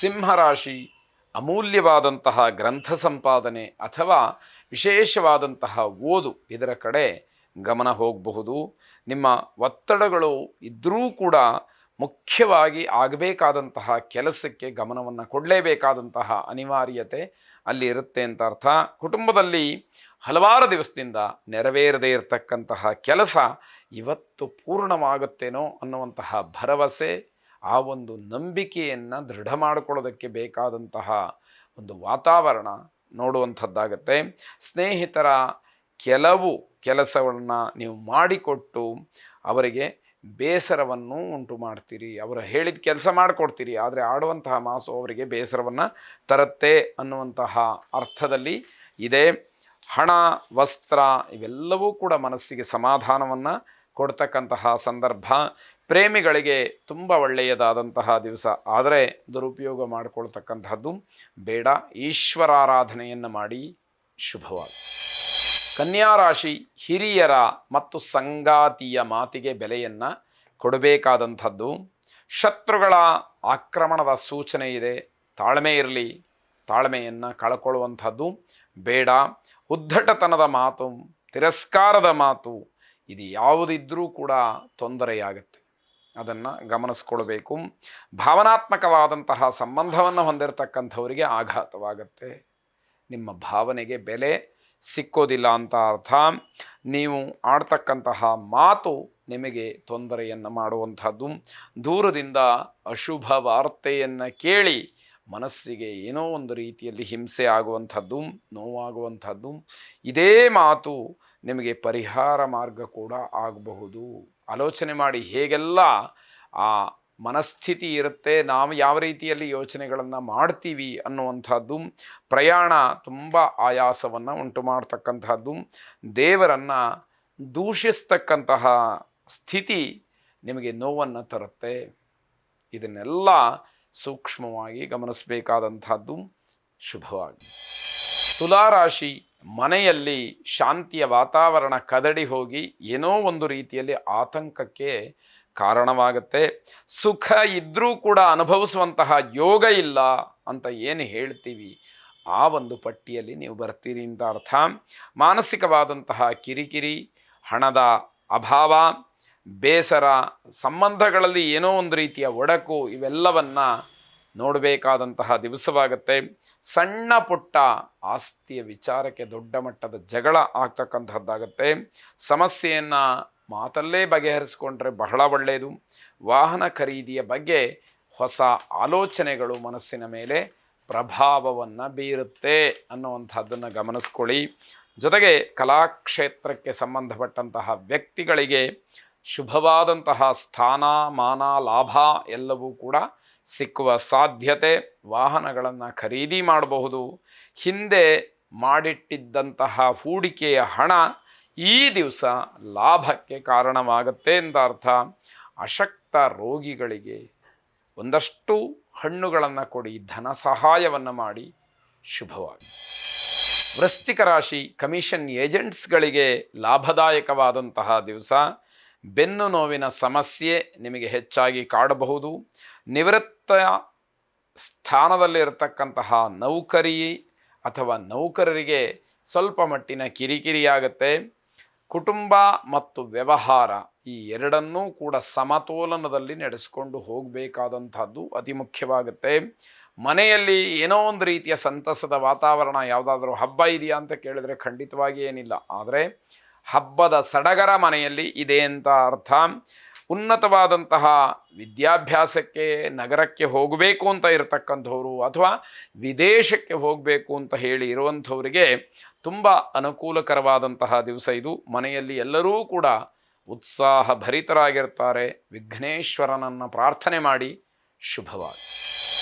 ಸಿಂಹರಾಶಿ ಅಮೂಲ್ಯವಾದಂತಹ ಗ್ರಂಥ ಸಂಪಾದನೆ ಅಥವಾ ವಿಶೇಷವಾದಂತಹ ಓದು ಇದರ ಕಡೆ ಗಮನ ಹೋಗಬಹುದು. ನಿಮ್ಮ ಒತ್ತಡಗಳು ಇದ್ದರೂ ಕೂಡ ಮುಖ್ಯವಾಗಿ ಆಗಬೇಕಾದಂತಹ ಕೆಲಸಕ್ಕೆ ಗಮನವನ್ನು ಕೊಡಲೇಬೇಕಾದಂತಹ ಅನಿವಾರ್ಯತೆ ಅಲ್ಲಿ ಇರುತ್ತೆ ಅಂತ ಅರ್ಥ. ಕುಟುಂಬದಲ್ಲಿ ಹಲವಾರು ದಿವಸದಿಂದ ನೆರವೇರದೇ ಇರತಕ್ಕಂತಹ ಕೆಲಸ ಇವತ್ತು ಪೂರ್ಣವಾಗುತ್ತೇನೋ ಅನ್ನುವಂತಹ ಭರವಸೆ, ಆ ಒಂದು ನಂಬಿಕೆಯನ್ನು ದೃಢ ಮಾಡಿಕೊಳ್ಳೋದಕ್ಕೆ ಬೇಕಾದಂತಹ ಒಂದು ವಾತಾವರಣ ನೋಡುವಂಥದ್ದಾಗತ್ತೆ. ಸ್ನೇಹಿತರ ಕೆಲವು ಕೆಲಸವನ್ನು ನೀವು ಮಾಡಿಕೊಟ್ಟು ಅವರಿಗೆ ಬೇಸರವನ್ನು ಉಂಟು ಮಾಡ್ತೀರಿ. ಅವರು ಹೇಳಿದ ಕೆಲಸ ಮಾಡಿಕೊಡ್ತೀರಿ, ಆದರೆ ಆಡುವಂತಹ ಮಾಸು ಅವರಿಗೆ ಬೇಸರವನ್ನು ತರುತ್ತೆ ಅನ್ನುವಂತಹ ಅರ್ಥದಲ್ಲಿ ಇದೆ. ಹಣ, ವಸ್ತ್ರ ಇವೆಲ್ಲವೂ ಕೂಡ ಮನಸ್ಸಿಗೆ ಸಮಾಧಾನವನ್ನು ಕೊಡ್ತಕ್ಕಂತಹ ಸಂದರ್ಭ. ಪ್ರೇಮಿಗಳಿಗೆ ತುಂಬ ಒಳ್ಳೆಯದಾದಂತಹ ದಿವಸ, ಆದರೆ ದುರುಪಯೋಗ ಮಾಡಿಕೊಳ್ತಕ್ಕಂತಹದ್ದು ಬೇಡ. ಈಶ್ವರಾರಾಧನೆಯನ್ನು ಮಾಡಿ. ಶುಭವಾಗಿ. ಕನ್ಯಾ ರಾಶಿ ಹಿರಿಯರ ಮತ್ತು ಸಂಗಾತಿಯ ಮಾತಿಗೆ ಬೆಲೆಯನ್ನು ಕೊಡಬೇಕಾದಂಥದ್ದು. ಶತ್ರುಗಳ ಆಕ್ರಮಣದ ಸೂಚನೆ ಇದೆ. ತಾಳ್ಮೆ ಇರಲಿ, ತಾಳ್ಮೆಯನ್ನು ಕಳ್ಕೊಳ್ಳುವಂಥದ್ದು ಬೇಡ. ಉದ್ದಟತನದ ಮಾತು, ತಿರಸ್ಕಾರದ ಮಾತು ಇದು ಯಾವುದಿದ್ರೂ ಕೂಡ ತೊಂದರೆಯಾಗುತ್ತೆ, ಅದನ್ನು ಗಮನಿಸ್ಕೊಳ್ಬೇಕು. ಭಾವನಾತ್ಮಕವಾದಂತಹ ಸಂಬಂಧವನ್ನು ಹೊಂದಿರತಕ್ಕಂಥವರಿಗೆ ಆಘಾತವಾಗುತ್ತೆ. ನಿಮ್ಮ ಭಾವನೆಗೆ ಬೆಲೆ ಸಿಕ್ಕೋದಿಲ್ಲ ಅಂತ ಅರ್ಥ. ನೀವು ಆಡ್ತಕ್ಕಂತಹ ಮಾತು ನಿಮಗೆ ತೊಂದರೆಯನ್ನು ಮಾಡುವಂಥದ್ದು. ದೂರದಿಂದ ಅಶುಭ ವಾರ್ತೆಯನ್ನು ಕೇಳಿ ಮನಸ್ಸಿಗೆ ಏನೋ ಒಂದು ರೀತಿಯಲ್ಲಿ ಹಿಂಸೆ ಆಗುವಂಥದ್ದು, ನೋವಾಗುವಂಥದ್ದು. ಇದೇ ಮಾತು ನಿಮಗೆ ಪರಿಹಾರ ಮಾರ್ಗ ಕೂಡ ಆಗಬಹುದು. ಆಲೋಚನೆ ಮಾಡಿ ಹೇಗೆಲ್ಲ ಆ ಮನಸ್ಥಿತಿ ಇರುತ್ತೆ, ನಾವು ಯಾವ ರೀತಿಯಲ್ಲಿ ಯೋಚನೆಗಳನ್ನು ಮಾಡ್ತೀವಿ ಅನ್ನುವಂಥದ್ದು. ಪ್ರಯಾಣ ತುಂಬ ಆಯಾಸವನ್ನು ಉಂಟು ಮಾಡ್ತಕ್ಕಂಥದ್ದು. ದೇವರನ್ನು ದೂಷಿಸ್ತಕ್ಕಂತಹ ಸ್ಥಿತಿ ನಿಮಗೆ ನೋವನ್ನು ತರುತ್ತೆ. ಇದನ್ನೆಲ್ಲ ಸೂಕ್ಷ್ಮವಾಗಿ ಗಮನಿಸಬೇಕಾದಂಥದ್ದು. ಶುಭವಾಗಿ. ತುಲಾರಾಶಿ ಮನೆಯಲ್ಲಿ ಶಾಂತಿಯ ವಾತಾವರಣ ಕದಡಿ ಹೋಗಿ ಏನೋ ಒಂದು ರೀತಿಯಲ್ಲಿ ಆತಂಕಕ್ಕೆ ಕಾರಣವಾಗುತ್ತೆ. ಸುಖ ಇದ್ದರೂ ಕೂಡ ಅನುಭವಿಸುವಂತಹ ಯೋಗ ಇಲ್ಲ ಅಂತ ಏನು ಹೇಳ್ತೀವಿ, ಆ ಒಂದು ಪಟ್ಟಿಯಲ್ಲಿ ನೀವು ಬರ್ತೀರಿ ಅಂತ ಅರ್ಥ. ಮಾನಸಿಕವಾದಂತಹ ಕಿರಿಕಿರಿ, ಹಣದ ಅಭಾವ, ಬೇಸರ, ಸಂಬಂಧಗಳಲ್ಲಿ ಏನೋ ಒಂದು ರೀತಿಯ ಒಡಕು ಇವೆಲ್ಲವನ್ನು ನೋಡಬೇಕಾದಂತಹ ದಿವಸವಾಗುತ್ತೆ. ಸಣ್ಣ ಪುಟ್ಟ ಆಸ್ತಿಯ ವಿಚಾರಕ್ಕೆ ದೊಡ್ಡ ಮಟ್ಟದ ಜಗಳ ಆಗ್ತಕ್ಕಂಥದ್ದಾಗತ್ತೆ. ಸಮಸ್ಯೆಯನ್ನು ಮಾತಲ್ಲೇ ಬಗೆಹರಿಸ್ಕೊಂಡ್ರೆ ಬಹಳ ಒಳ್ಳೆಯದು. ವಾಹನ ಖರೀದಿಯ ಬಗ್ಗೆ ಹೊಸ ಆಲೋಚನೆಗಳು ಮನಸ್ಸಿನ ಮೇಲೆ ಪ್ರಭಾವವನ್ನು ಬೀರುತ್ತೆ ಅನ್ನುವಂಥದ್ದನ್ನು ಗಮನಿಸ್ಕೊಳ್ಳಿ. ಜೊತೆಗೆ ಕಲಾಕ್ಷೇತ್ರಕ್ಕೆ ಸಂಬಂಧಪಟ್ಟಂತಹ ವ್ಯಕ್ತಿಗಳಿಗೆ ಶುಭವಾದಂತಹ ಸ್ಥಾನ, ಮಾನ, ಲಾಭ ಎಲ್ಲವೂ ಕೂಡ ಸಿಕ್ಕುವ ಸಾಧ್ಯತೆ. ವಾಹನಗಳನ್ನು ಖರೀದಿ ಮಾಡಬಹುದು. ಹಿಂದೆ ಮಾಡಿಟ್ಟಿದ್ದಂತಹ ಹೂಡಿಕೆಯ ಹಣ ಈ ದಿವಸ ಲಾಭಕ್ಕೆ ಕಾರಣವಾಗುತ್ತೆ ಅಂತ ಅರ್ಥ. ಅಶಕ್ತ ರೋಗಿಗಳಿಗೆ ಒಂದಷ್ಟು ಹಣ್ಣುಗಳನ್ನು ಕೊಡಿ, ಧನ ಸಹಾಯವನ್ನು ಮಾಡಿ. ಶುಭವಾಗಿ. ವೃಶ್ಚಿಕ ರಾಶಿ ಕಮಿಷನ್ ಏಜೆಂಟ್ಸ್ಗಳಿಗೆ ಲಾಭದಾಯಕವಾದಂತಹ ದಿವಸ. ಬೆನ್ನು ನೋವಿನ ಸಮಸ್ಯೆ ನಿಮಗೆ ಹೆಚ್ಚಾಗಿ ಕಾಡಬಹುದು. ನಿವೃತ್ತ ಸ್ಥಾನದಲ್ಲಿರತಕ್ಕಂತಹ ನೌಕರಿ ಅಥವಾ ನೌಕರರಿಗೆ ಸ್ವಲ್ಪ ಮಟ್ಟಿನ ಕಿರಿಕಿರಿಯಾಗುತ್ತೆ. ಕುಟುಂಬ ಮತ್ತು ವ್ಯವಹಾರ ಈ ಎರಡನ್ನೂ ಕೂಡ ಸಮತೋಲನದಲ್ಲಿ ನಡೆಸಿಕೊಂಡು ಹೋಗಬೇಕಾದಂಥದ್ದು ಅತಿ ಮುಖ್ಯವಾಗುತ್ತೆ. ಮನೆಯಲ್ಲಿ ಏನೋ ಒಂದು ರೀತಿಯ ಸಂತಸದ ವಾತಾವರಣ, ಯಾವುದಾದ್ರೂ ಹಬ್ಬ ಇದೆಯಾ ಅಂತ ಕೇಳಿದರೆ ಖಂಡಿತವಾಗಿ ಏನಿಲ್ಲ, ಆದರೆ ಹಬ್ಬದ ಸಡಗರ ಮನೆಯಲ್ಲಿ ಇದೆ ಅಂತ ಅರ್ಥ. ಉನ್ನತವಾದಂತಹ ವಿದ್ಯಾಭ್ಯಾಸಕ್ಕೆ ನಗರಕ್ಕೆ ಹೋಗಬೇಕು ಅಂತ ಇರತಕ್ಕಂಥವ್ರು ಅಥವಾ ವಿದೇಶಕ್ಕೆ ಹೋಗಬೇಕು ಅಂತ ಹೇಳಿ ಇರುವಂಥವರಿಗೆ ತುಂಬ ಅನುಕೂಲಕರವಾದಂತಹ ದಿವಸ ಇದು. ಮನೆಯಲ್ಲಿ ಎಲ್ಲರೂ ಕೂಡ ಉತ್ಸಾಹ ಭರಿತರಾಗಿರ್ತಾರೆ. ವಿಘ್ನೇಶ್ವರನನ್ನು ಪ್ರಾರ್ಥನೆ ಮಾಡಿ. ಶುಭವಾಗಿ.